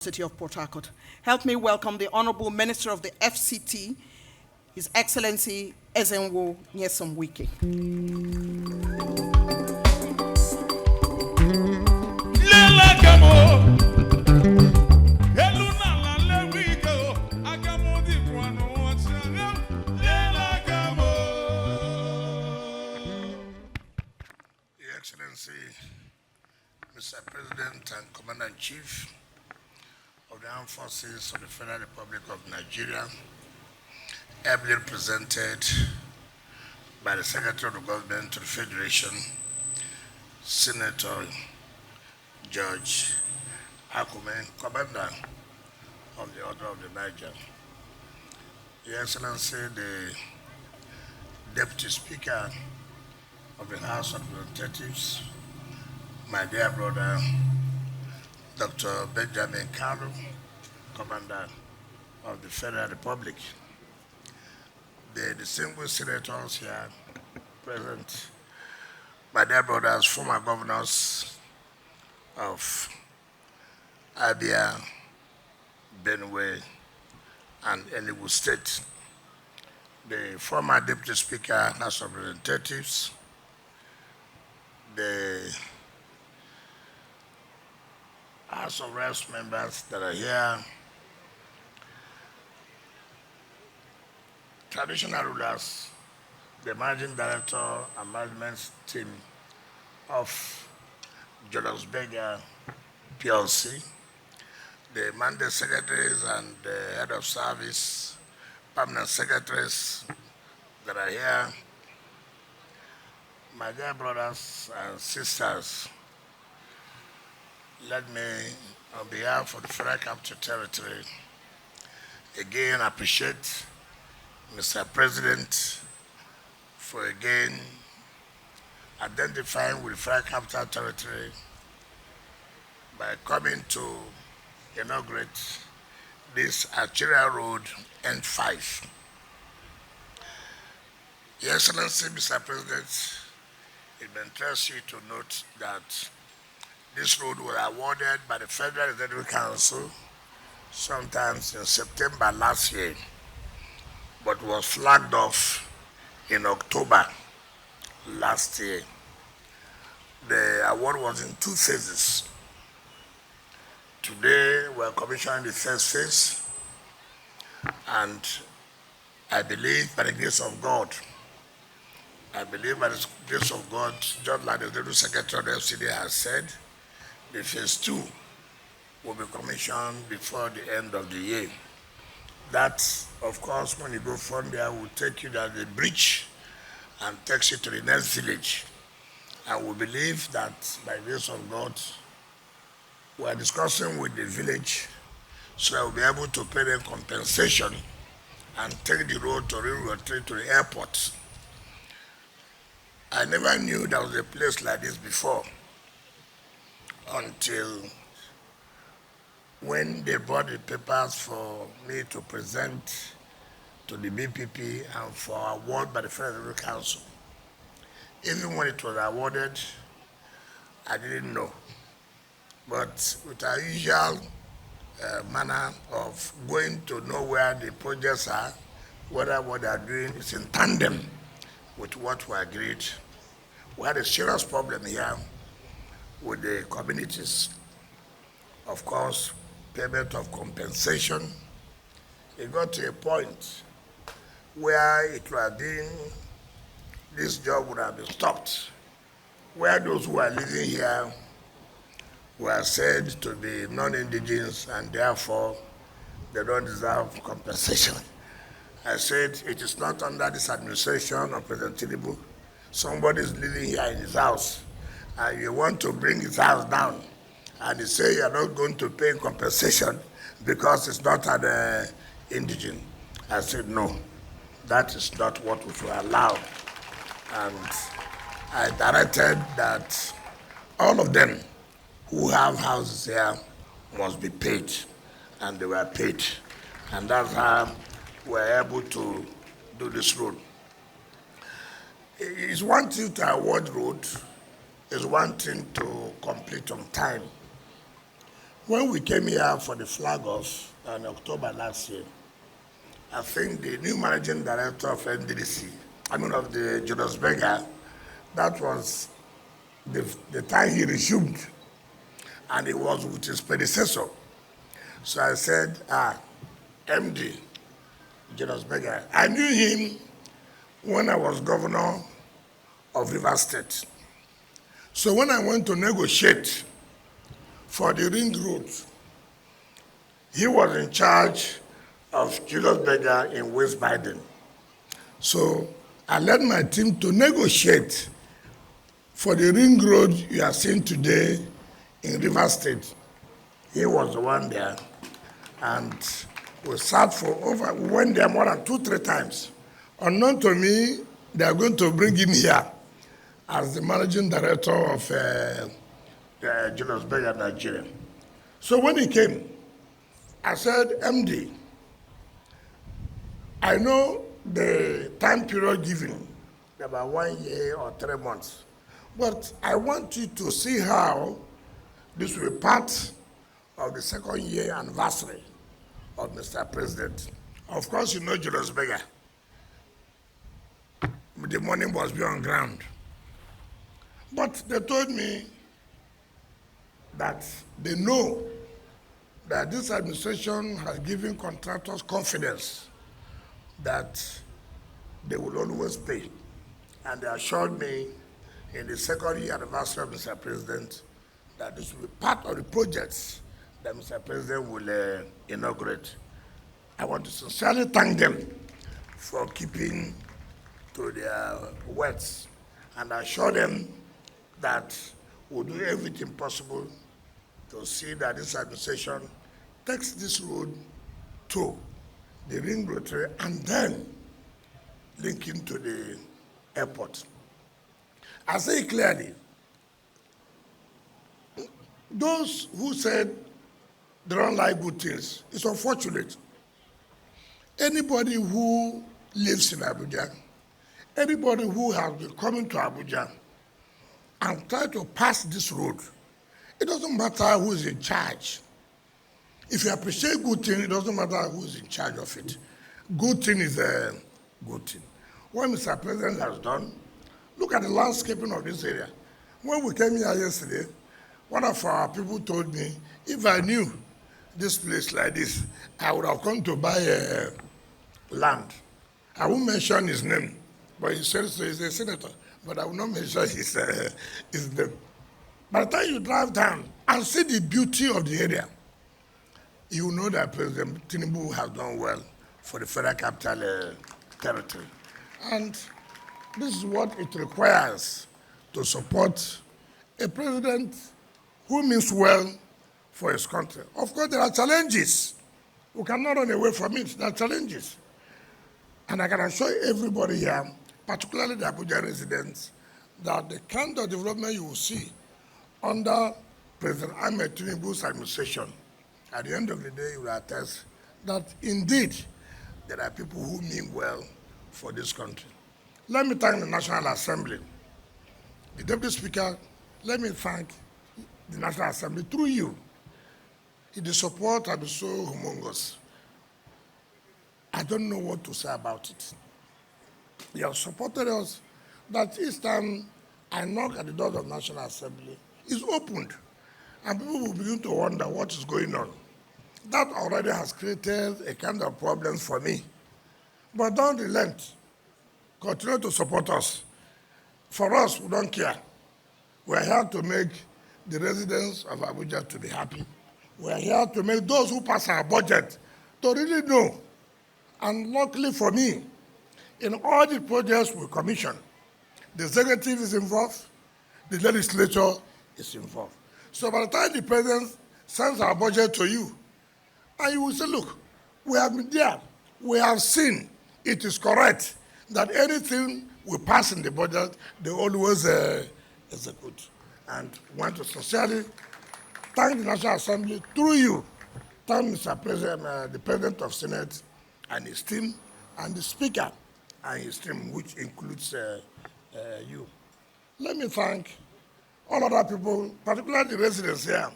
City of Port Harcourt. Help me welcome the Honorable Minister of the FCT, His Excellency Ezenwo Nyesom Wike. Your Excellency, Mr. President and Commander-in-Chief of the Armed Forces of the Federal Republic of Nigeria, ably represented by the Secretary of the Government to the Federation, Senator Judge Akume, Commander of the Order of the Niger. Your Excellency, the Deputy Speaker of the House of Representatives, my dear brother, Dr. Benjamin Kalu, Commander of the Federal Republic, the distinguished senators here present, my dear brothers, former governors of Abia, Benue, and Enugu State, the former Deputy Speaker, House of Representatives, the House of Reps members that are here, traditional rulers, the managing director and management team of Julius Berger PLC, the mandate secretaries and the head of service, permanent secretaries that are here, my dear brothers and sisters, let me, on behalf of the Federal Capital Territory, again appreciate Mr. President for again identifying with the Federal Capital Territory by coming to inaugurate this Arterial Road N5. Your Excellency, Mr. President, it may interest you to note that this road was awarded by the Federal Executive Council sometimes in September last year, but was flagged off in October last year. The award was in two phases. Today, we're commissioning the first phase, and I believe by the grace of God, just like the Deputy Secretary of the FCT has said, the phase 2 will be commissioned before the end of the year. That, of course, when you go from there, will take you down the bridge and takes you to the next village. And we believe that by the grace of God, we are discussing with the village so that we'll be able to pay them compensation and take the road to railroad train to the airport. I never knew there was a place like this before until when they brought the papers for me to present to the BPP and for award by the Federal Council. Even when it was awarded, I didn't know. But with our usual manner of going to know where the projects are, whether what they are doing is in tandem with what we agreed. We had a serious problem here with the communities. Of course, payment of compensation. It got to a point where it would have been, this job would have been stopped, where those who are living here were said to be non-indigenous and therefore they don't deserve compensation. I said, it is not under this administration of President Tinubu. Somebody is living here in his house and you want to bring his house down and you say you're not going to pay compensation because it's not an indigent. I said, no, that is not what we should allow. And I directed that all of them who have houses here must be paid, and they were paid. And that's how we're able to do this road. It's one thing to award road, it's one thing to complete on time. When we came here for the flag off in October last year, I think the new managing director of NDDC, of the Julius Berger, that was the time he resumed, and it was with his predecessor. So I said, MD, Julius Berger. I knew him when I was governor of Rivers State. So when I went to negotiate for the ring road, he was in charge of Julius Berger in West Biden. So I led my team to negotiate for the ring road you are seeing today in Rivers State. He was the one there, and we sat we went there more than 2-3 times. Unknown to me, they are going to bring him here as the managing director of Julius Berger Nigeria. So when he came, I said, MD, I know the time period given, about 1 year or 3 months, but I want you to see how this will be part of the 2nd year anniversary of Mr. President. Of course, you know Julius Berger. The money must be on ground. But they told me that they know that this administration has given contractors confidence that they will always pay. And they assured me in the 2nd year anniversary of Mr. President that this will be part of the projects that Mr. President will inaugurate. I want to sincerely thank them for keeping to their words, and assure them that we'll do everything possible to see that this administration takes this road to the ring road and then link into the airport. I say clearly, those who said they don't like good things, it's unfortunate. Anybody who lives in Abuja, anybody who has been coming to Abuja and try to pass this road, it doesn't matter who is in charge. If you appreciate good thing, it doesn't matter who is in charge of it. Good thing is a good thing. What Mr. President has done, look at the landscaping of this area. When we came here yesterday, one of our people told me, if I knew this place like this, I would have come to buy land. I won't mention his name, but he said so. He's a senator, but I will not mention his name. By the time you drive down and see the beauty of the area, you will know that President Tinubu has done well for the Federal Capital Territory. And this is what it requires to support a president who means well for his country. Of course, there are challenges. We cannot run away from it. There are challenges. And I can assure everybody here, particularly the Abuja residents, that the kind of development you will see under President Ahmed Tinubu's administration, at the end of the day, you will attest that indeed there are people who mean well for this country. Let me thank the National Assembly. The Deputy Speaker, let me thank the National Assembly through you. The support has been so humongous. I don't know what to say about it. You have supported us that each time I knock at the door of National Assembly, it's opened, and people will begin to wonder what is going on. That already has created a kind of problem for me. But don't relent. Continue to support us. For us, we don't care. We are here to make the residents of Abuja to be happy. We are here to make those who pass our budget to really know. And luckily for me, in all the projects we commission, the executive is involved, the legislature is involved. So by the time the president sends our budget to you, and you will say, look, we have been there, we have seen it is correct that anything we pass in the budget, they always execute. And want to sincerely thank the National Assembly through you, thank Mr. President, the President of Senate and his team, and the Speaker and his team, which includes you. Let me thank all other people, particularly the residents here,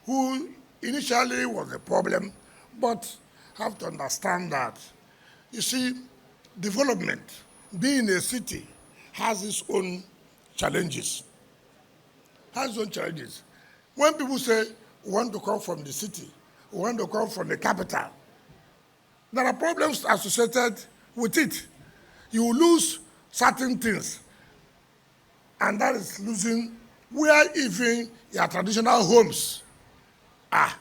who Initially, it was a problem, but have to understand that, you see, development, being a city, has its own challenges. Has its own challenges. When people say, we want to come from the city, we want to come from the capital, there are problems associated with it. You lose certain things, and that is losing where even your traditional homes are.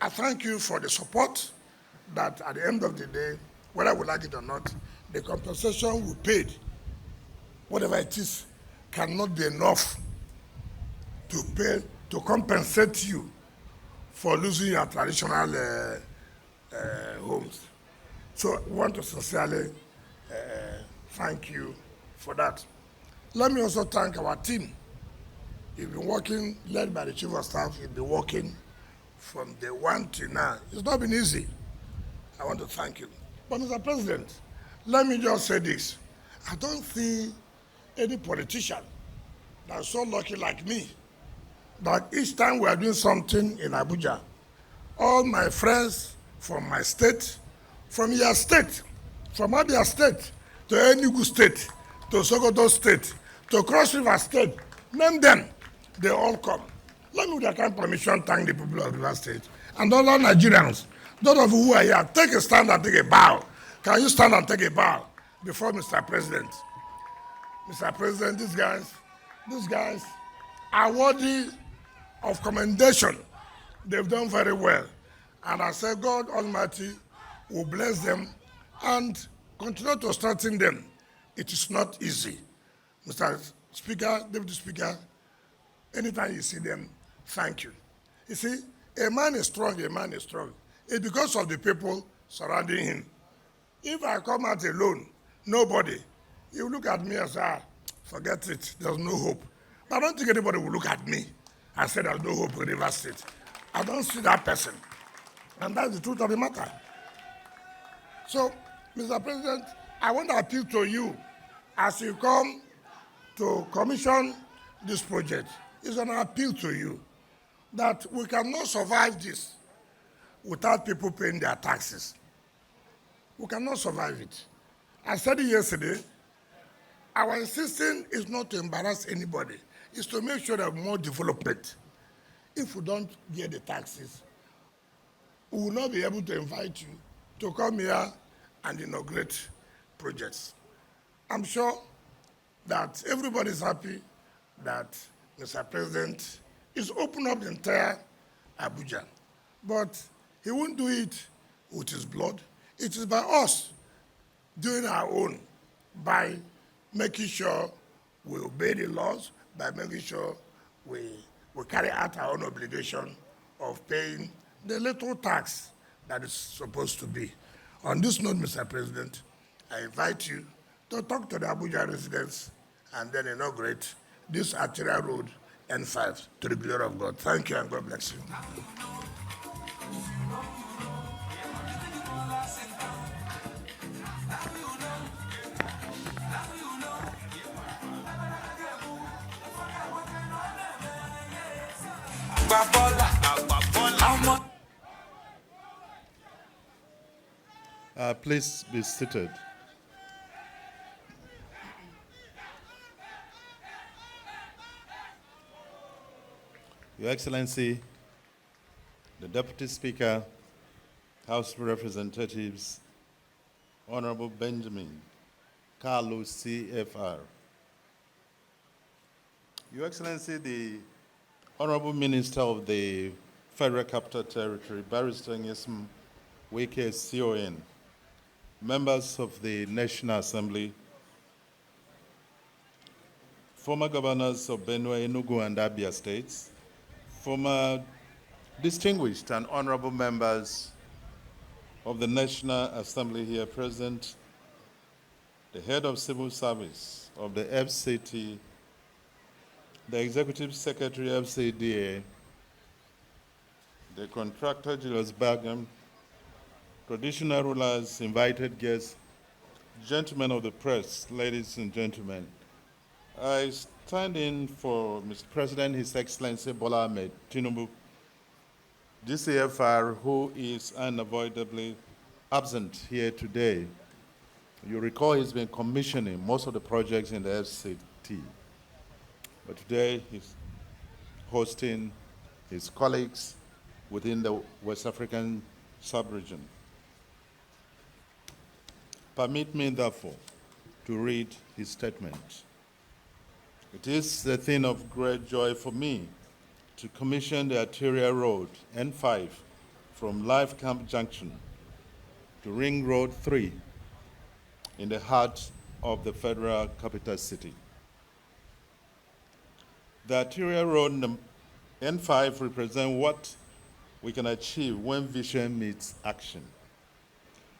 I thank you for the support that at the end of the day, whether we like it or not, the compensation we paid, whatever it is, cannot be enough to pay, to compensate you for losing your traditional homes. So we want to sincerely thank you for that. Let me also thank our team. You've been working, led by the Chief of Staff, you've been working from day one to now. It's not been easy. I want to thank you. But Mr. President, let me just say this. I don't see any politician that's so lucky like me that each time we are doing something in Abuja, all my friends from my state, from your state, from Abia State, to Enugu State, to Sokoto State, to Cross River State, name them, they all come. Let me, with that kind of permission, thank the people of River State and other Nigerians. Those of you who are here, take a stand and take a bow. Can you stand and take a bow before Mr. President? Mr. President, these guys are worthy of commendation. They've done very well. And I say God Almighty will bless them and continue to strengthen them. It is not easy. Mr. Speaker, Deputy Speaker, anytime you see them, thank you. You see, a man is strong, a man is strong. It's because of the people surrounding him. If I come out alone, nobody, you look at me and say, forget it, there's no hope. But I don't think anybody will look at me and say there's no hope in River State. I don't see that person. And that's the truth of the matter. So, Mr. President, I want to appeal to you as you come to commission this project. It's an appeal to you that we cannot survive this without people paying their taxes. We cannot survive it. I said it yesterday, our insistence is not to embarrass anybody. It's to make sure that more development. If we don't get the taxes, we will not be able to invite you to come here and inaugurate projects. I'm sure that everybody is happy that Mr. President is opening up the entire Abuja. But he won't do it with his blood. It is by us doing our own, by making sure we obey the laws, by making sure we carry out our own obligation of paying the little tax that is supposed to be. On this note, Mr. President, I invite you to talk to the Abuja residents and then inaugurate this Arterial Road N5 to the glory of God. Thank you and God bless you. Please be seated. Your Excellency, the Deputy Speaker, House of Representatives, Honorable Benjamin Carlo CFR. Your Excellency, the Honorable Minister of the Federal Capital Territory, Barrister Nyesom Wike CON, members of the National Assembly, former governors of Benue, Enugu, and Abia states, former distinguished and honorable members of the National Assembly here present, the head of civil service of the FCT, the executive secretary FCDA, the contractor Julius Bergam, traditional rulers, invited guests, gentlemen of the press, ladies and gentlemen. I stand in for Mr. President, His Excellency Bola Ahmed Tinubu, GCFR, who is unavoidably absent here today. You recall he's been commissioning most of the projects in the FCT, but today he's hosting his colleagues within the West African sub-region. Permit me, therefore, to read his statement. It is a thing of great joy for me to commission the Arterial Road N5 from Life Camp Junction to Ring Road 3 in the heart of the federal capital city. The Arterial Road N5 represents what we can achieve when vision meets action.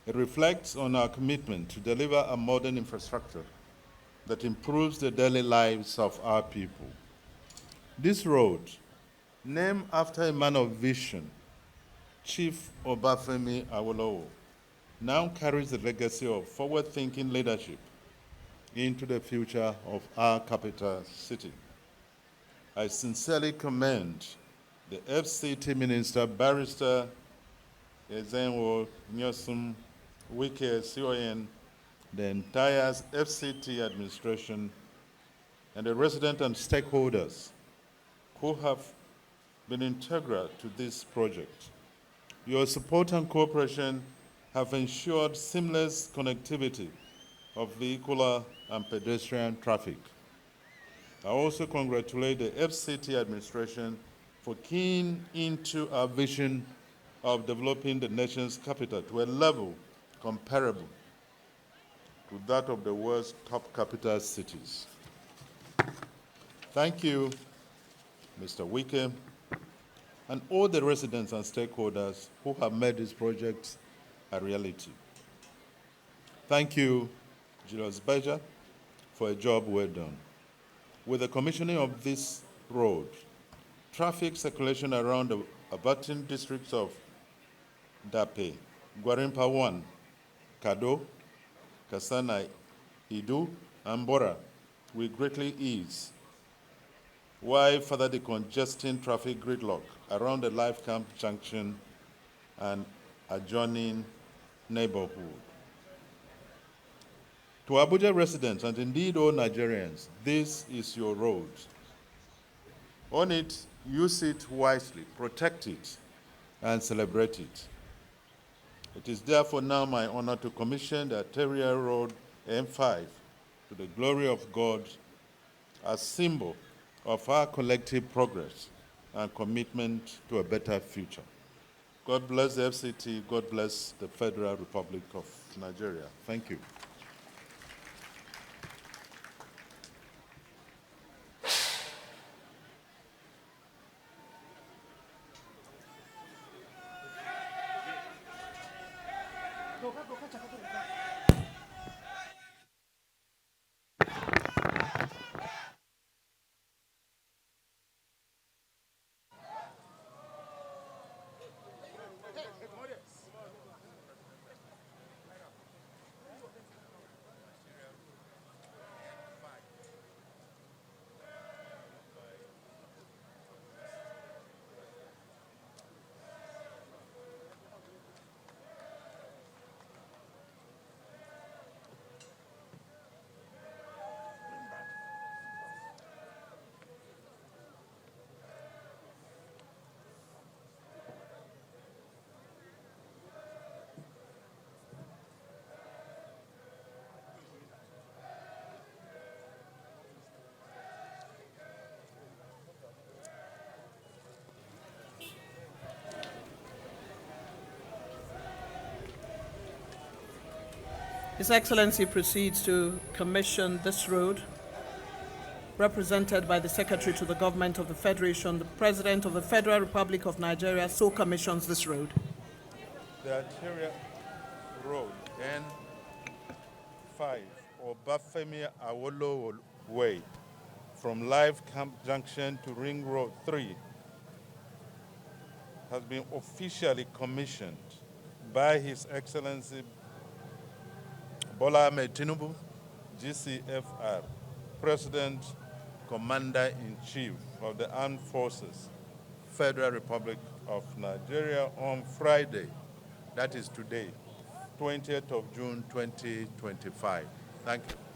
It reflects on our commitment to deliver a modern infrastructure that improves the daily lives of our people. This road, named after a man of vision, Chief Obafemi Awolowo, now carries the legacy of forward-thinking leadership into the future of our capital city. I sincerely commend the FCT Minister, Barrister Ezenwo Nyosum Wike CON, the entire FCT administration, and the residents and stakeholders who have been integral to this project. Your support and cooperation have ensured seamless connectivity of vehicular and pedestrian traffic. I also congratulate the FCT administration for keying into our vision of developing the nation's capital to a level comparable to that of the world's top capital cities. Thank you, Mr. Wike, and all the residents and stakeholders who have made this project a reality. Thank you, Julius Beja, for a job well done. With the commissioning of this road, traffic circulation around the abutting districts of Dape, Gwarimpa 1, Kado, Kasana, Idu, and Bora will greatly ease, while further decongesting traffic gridlock around the Life Camp Junction and adjoining neighborhood. To Abuja residents and indeed all Nigerians, this is your road. On it, use it wisely, protect it, and celebrate it. It is therefore now my honor to commission the Arterial Road M5 to the glory of God as symbol of our collective progress and commitment to a better future. God bless the FCT, God bless the Federal Republic of Nigeria. Thank you. His Excellency proceeds to commission this road, represented by the Secretary to the Government of the Federation. The President of the Federal Republic of Nigeria so commissions this road. The Arterial Road N5 or Bafemi Awolowo Way from Life Camp Junction to Ring Road 3 has been officially commissioned by His Excellency Bola Ahmed Tinubu, GCFR, President, Commander-in-Chief of the Armed Forces, Federal Republic of Nigeria on Friday, that is today, 20th of June 2025. Thank you.